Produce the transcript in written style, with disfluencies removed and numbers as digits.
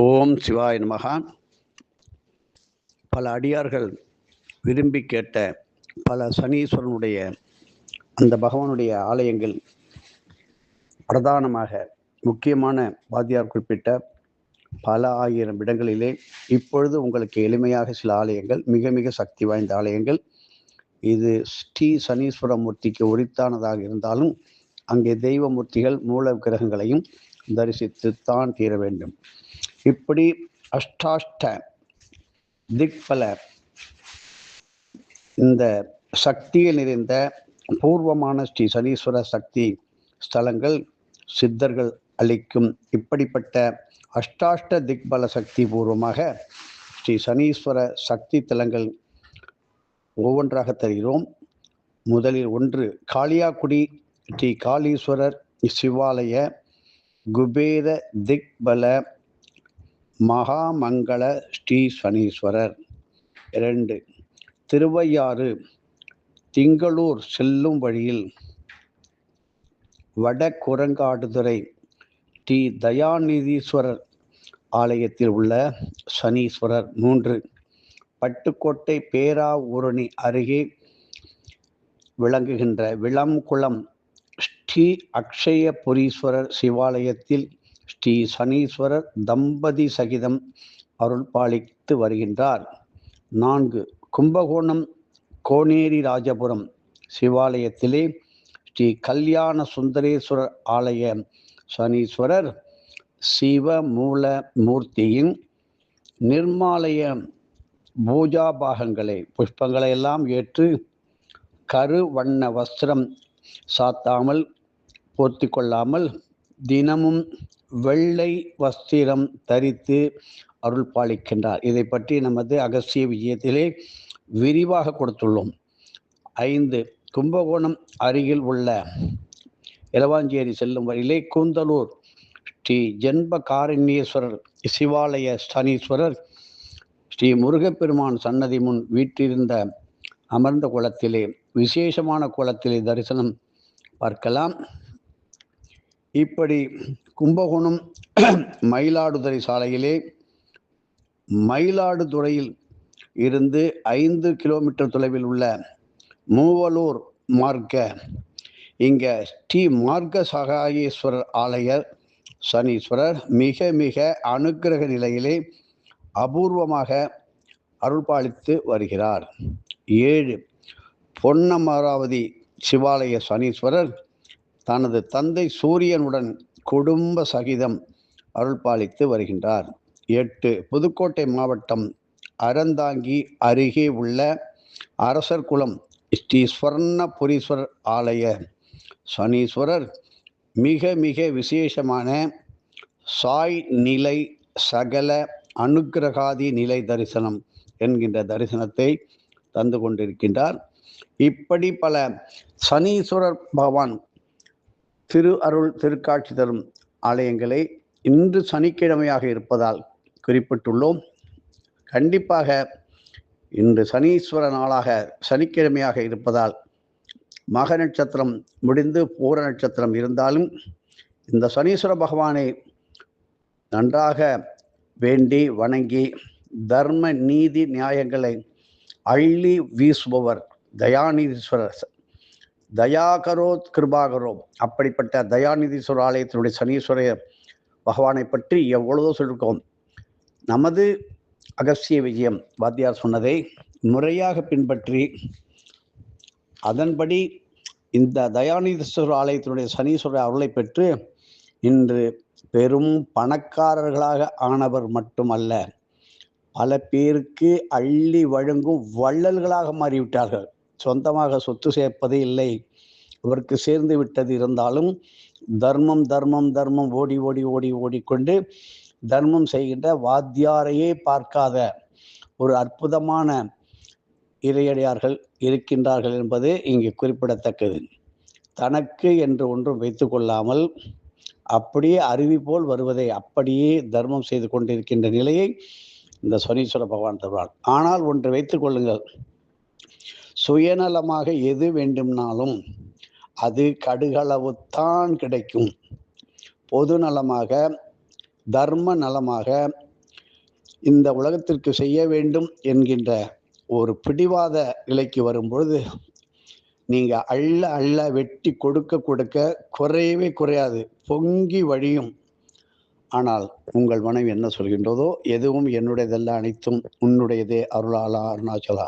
ஓம் சிவாய நமகா. பல அடியார்கள் விரும்பி கேட்ட பல சனீஸ்வரனுடைய அந்த பகவானுடைய ஆலயங்கள் பிரதானமாக முக்கியமான வாத்தியார் குறிப்பிட்ட பல ஆயிரம் இடங்களிலே இப்பொழுது உங்களுக்கு எளிமையாக சில ஆலயங்கள் மிக மிக சக்தி வாய்ந்த ஆலயங்கள். இது ஸ்ரீ சனீஸ்வரமூர்த்திக்கு உரித்தானதாக இருந்தாலும் அங்கே தெய்வமூர்த்திகள் மூல கிரகங்களையும் தரிசித்துத்தான் தீர வேண்டும். இப்படி அஷ்டாஷ்ட திக்பல இந்த சக்தியில் நிறைந்த பூர்வமான ஸ்ரீ சனீஸ்வர சக்தி ஸ்தலங்கள் சித்தர்கள் அளிக்கும் இப்படிப்பட்ட அஷ்டாஷ்ட திக்பல சக்தி பூர்வமாக ஸ்ரீ சனீஸ்வர சக்தி தலங்கள் ஒவ்வொன்றாக தருகிறோம். முதலில் ஒன்று காளியாக்குடி ஸ்ரீ காளீஸ்வரர் சிவாலய குபேர திக்பல மகாமங்கள ஸ்ரீ சனீஸ்வரர். 2 திருவையாறு திங்களூர் செல்லும் வழியில் வடகுரங்காடுதுறை ஸ்ரீ தயாநிதீஸ்வரர் ஆலயத்தில் உள்ள சனீஸ்வரர். 3 பட்டுக்கோட்டை பேராவூரணி அருகே விளங்குகின்ற விளம்குளம் ஸ்ரீ அக்ஷயபுரீஸ்வரர் சிவாலயத்தில் ஸ்ரீ சனீஸ்வரர் தம்பதி சகிதம் அருள் பாலித்து வருகின்றார். 4 கும்பகோணம் கோனேரி ராஜபுரம் சிவாலயத்திலே ஸ்ரீ கல்யாண சுந்தரேஸ்வரர் ஆலய சனீஸ்வரர் சிவ மூல மூர்த்தியின் நிர்மாலய பூஜா பாகங்களை புஷ்பங்களை எல்லாம் ஏற்று கரு வண்ண வஸ்திரம் சாத்தாமல் போர்த்தி கொள்ளாமல் தினமும் வெள்ளை வஸ்திரம் தரித்து அருள் பாலிக்கின்றார். இதை பற்றி நமது அகஸ்திய விஜயத்திலே விரிவாக கொடுத்துள்ளோம். 5 கும்பகோணம் அருகில் உள்ள எலவாஞ்சேரி செல்லும் வழியிலே கூந்தலூர் ஸ்ரீ ஜென்பகாரண்யேஸ்வரர் சிவாலய சனீஸ்வரர் ஸ்ரீ முருகப்பெருமான் சன்னதி முன் வீற்றிருந்த அமர்ந்த குளத்திலே விசேஷமான குளத்திலே தரிசனம் பார்க்கலாம். இப்படி கும்பகோணம் மயிலாடுதுறை சாலையிலே மயிலாடுதுறையில் இருந்து 5 கிலோமீட்டர் தொலைவில் உள்ள மூவலூர் மார்க்க இங்க ஸ்ரீ மார்க்க சகாயேஸ்வரர் ஆலய சனீஸ்வரர் மிக மிக அனுக்கிரக நிலையிலே அபூர்வமாக அருள்பாலித்து வருகிறார். 7 பொன்னமராவதி சிவாலய சனீஸ்வரர் தனது தந்தை சூரியனுடன் குடும்ப சகிதம் அருள்பாலித்து வருகின்றார். 8 புதுக்கோட்டை மாவட்டம் அறந்தாங்கி அருகே உள்ள அரசர் குளம் ஸ்ரீ ஸ்வர்ணபுரீஸ்வரர் ஆலய சனீஸ்வரர் மிக மிக விசேஷமான சாய் நிலை சகல அனுக்கிரகாதி நிலை தரிசனம் என்கின்ற தரிசனத்தை தந்து கொண்டிருக்கின்றார். இப்படி பல சனீஸ்வரர் பகவான் திரு அருள் திருக்காட்சி தரும் ஆலயங்களை இன்று சனிக்கிழமையாக இருப்பதால் குறிப்பிட்டுள்ளோம். கண்டிப்பாக இன்று சனீஸ்வர நாளாக சனிக்கிழமையாக இருப்பதால் மக நட்சத்திரம் முடிந்து பூர நட்சத்திரம் இருந்தாலும் இந்த சனீஸ்வர பகவானை நன்றாக வேண்டி வணங்கி தர்ம நீதி நியாயங்களை அள்ளி வீசுபவர் தயாநிதீஸ்வரர். தயாகரோத் கிருபாகரோ அப்படிப்பட்ட தயாநிதீஸ்வரர் ஆலயத்தினுடைய சனீஸ்வர பகவானை பற்றி எவ்வளவோ சொல்லியிருக்கோம். நமது அகஸ்திய விஜயம் வாத்தியார் சொன்னதை முறையாக பின்பற்றி அதன்படி இந்த தயாநிதீஸ்வரர் ஆலயத்தினுடைய சனீஸ்வரர் அருளை பெற்று இன்று பெரும் பணக்காரர்களாக ஆனவர் மட்டுமல்ல, பல பேருக்கு அள்ளி வழங்கும் வள்ளல்களாக மாறிவிட்டார்கள். சொந்தமாக சொத்து சேர்ப்பதே இல்லை, இவருக்கு சேர்ந்து விட்டது. இருந்தாலும் தர்மம் தர்மம் தர்மம் ஓடி ஓடி ஓடி ஓடிக்கொண்டு தர்மம் செய்கின்ற வாத்தியாரையே பார்க்காத ஒரு அற்புதமான இறையடியார்கள் இருக்கின்றார்கள் என்பது இங்கு குறிப்பிடத்தக்கது. தனக்கு என்று ஒன்றும் வைத்து கொள்ளாமல் அப்படியே அருவி போல் வருவதை அப்படியே தர்மம் செய்து கொண்டிருக்கின்ற நிலையை இந்த சனீஸ்வர பகவான் தருவார். ஆனால் ஒன்று வைத்துக் கொள்ளுங்கள், சுயநலமாக எது வேண்டும்னாலும் அது கடுகளவுத்தான் கிடைக்கும். பொது நலமாக தர்ம நலமாக இந்த உலகத்திற்கு செய்ய வேண்டும் என்கின்ற ஒரு பிடிவாத நிலைக்கு வரும்பொழுது நீங்கள் அள்ள அள்ள வெட்டி கொடுக்க கொடுக்க குறையவே குறையாது, பொங்கி வழியும். ஆனால் உங்கள் மனம் என்ன சொல்கின்றதோ, எதுவும் என்னுடையதல்ல, அனைத்தும் உன்னுடையதே அருளாளா அருணாச்சலா.